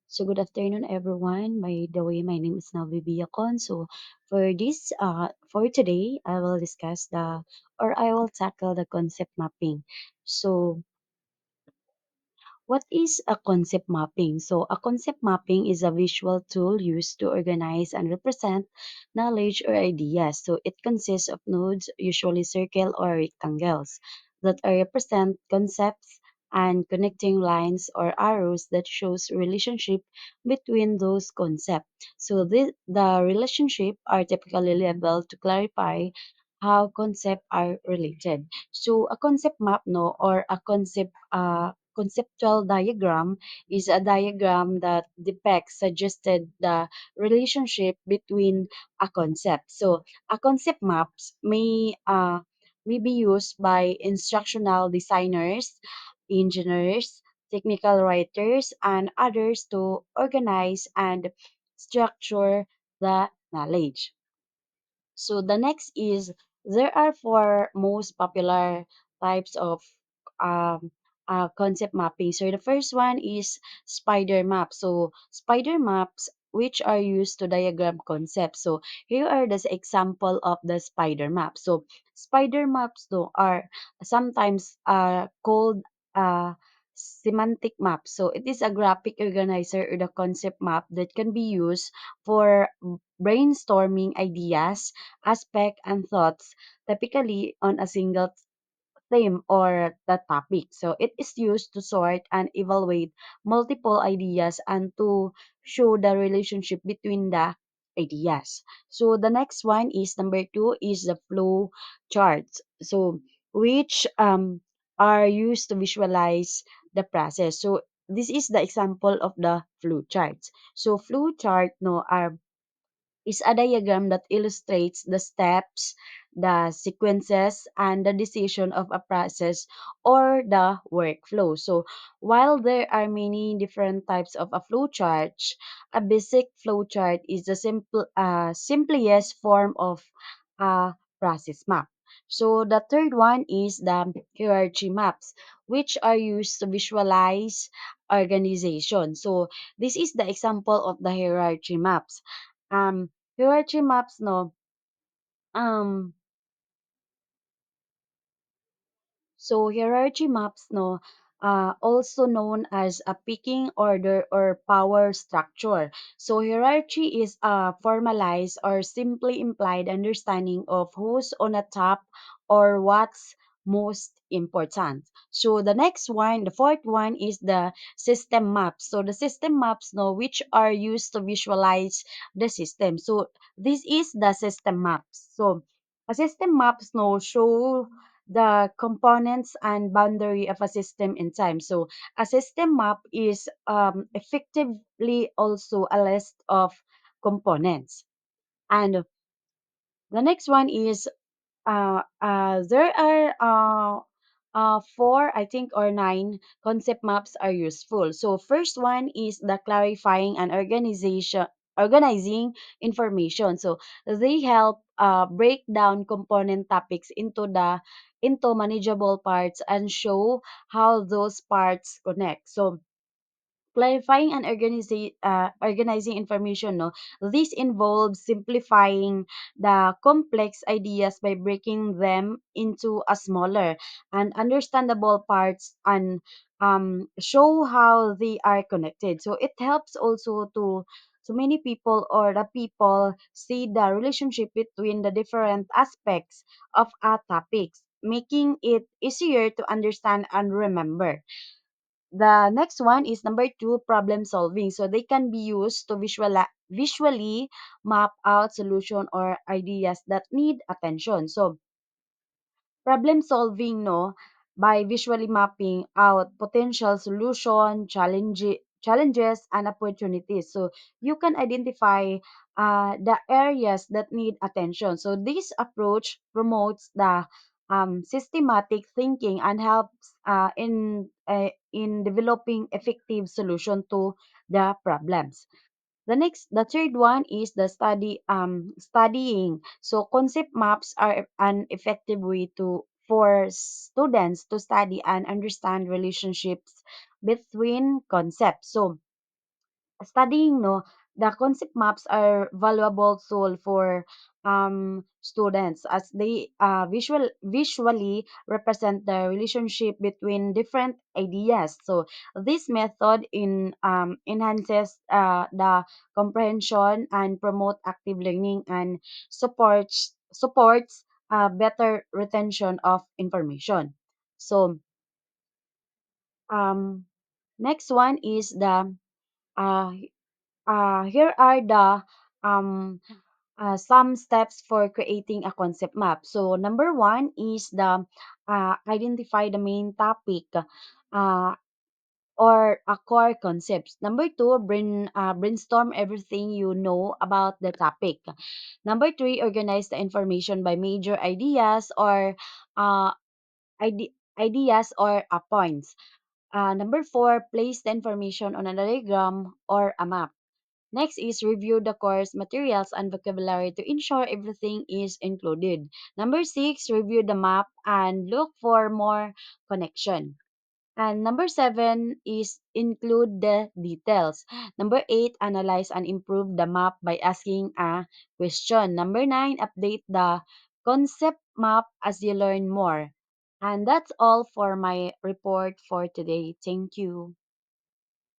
So good afternoon, everyone. By the way, my name is Navi Biacon. So for today, I will discuss I will tackle the concept mapping. So what is a concept mapping? So, a concept mapping is a visual tool used to organize and represent knowledge or ideas. So, it consists of nodes, usually circle or rectangles, that are represent concepts and connecting lines or arrows that shows relationship between those concepts. So, the relationship are typically labeled to clarify how concepts are related. So, a concept map, no, or a conceptual diagram is a diagram that depicts suggested the relationship between a concept. So a concept maps may be used by instructional designers, engineers, technical writers, and others to organize and structure the knowledge. So the next is there are four most popular types of um, concept mapping. So the first one is spider map. So spider maps which are used to diagram concepts. So here are the example of the spider map. So spider maps though are sometimes called uh, semantic map. So it is a graphic organizer or the concept map that can be used for brainstorming ideas, aspect, and thoughts, typically on a single theme or the topic. So it is used to sort and evaluate multiple ideas and to show the relationship between the ideas. So the next one is number two is the flow charts. So which are used to visualize the process. So this is the example of the flow charts. So flow chart no are is a diagram that illustrates the steps, the sequences, and the decision of a process or the workflow. So, while there are many different types of a flow chart, a basic flow chart is the simplest form of a process map. So, the third one is the hierarchy maps, which are used to visualize organization. So, this is the example of the hierarchy maps. Hierarchy maps no um hierarchy maps no also known as a pecking order or power structure. So hierarchy is a formalized or simply implied understanding of who's on the top or what's most important. So the next one, the fourth one is the system maps. So the system maps no which are used to visualize the system. So this is the system maps. So a system maps no show the components and boundary of a system in time. So a system map is effectively also a list of components. And the next one is there are four, I think, or nine concept maps are useful. So first one is the clarifying and organizing information. So they help break down component topics into manageable parts and show how those parts connect. So clarifying and organizing information no this involves simplifying the complex ideas by breaking them into a smaller and understandable parts and show how they are connected. So it helps also to so many people or the people see the relationship between the different aspects of a topic, making it easier to understand and remember. The next one is number two, problem solving. So they can be used to visually map out solution or ideas that need attention. So problem solving no by visually mapping out potential solution, challenges and opportunities. So you can identify the areas that need attention. So this approach promotes the systematic thinking and helps in developing effective solution to the problems. The third one is the studying. So concept maps are an effective way to for students to study and understand relationships between concepts. So studying, no, the concept maps are valuable tool for students as they visually represent the relationship between different ideas. So this method enhances the comprehension and promote active learning and supports better retention of information. So um next one is the uh, here are the um, some steps for creating a concept map. So number one is the identify the main topic uh, or a core concepts. Number two, brainstorm everything you know about the topic. Number three, organize the information by major ideas or uh, ideas or points. Number four, place the information on a diagram or a map. Next is review the course materials and vocabulary to ensure everything is included. Number six, review the map and look for more connection. And number seven is include the details. Number eight, analyze and improve the map by asking a question. Number nine, update the concept map as you learn more. And that's all for my report for today. Thank you.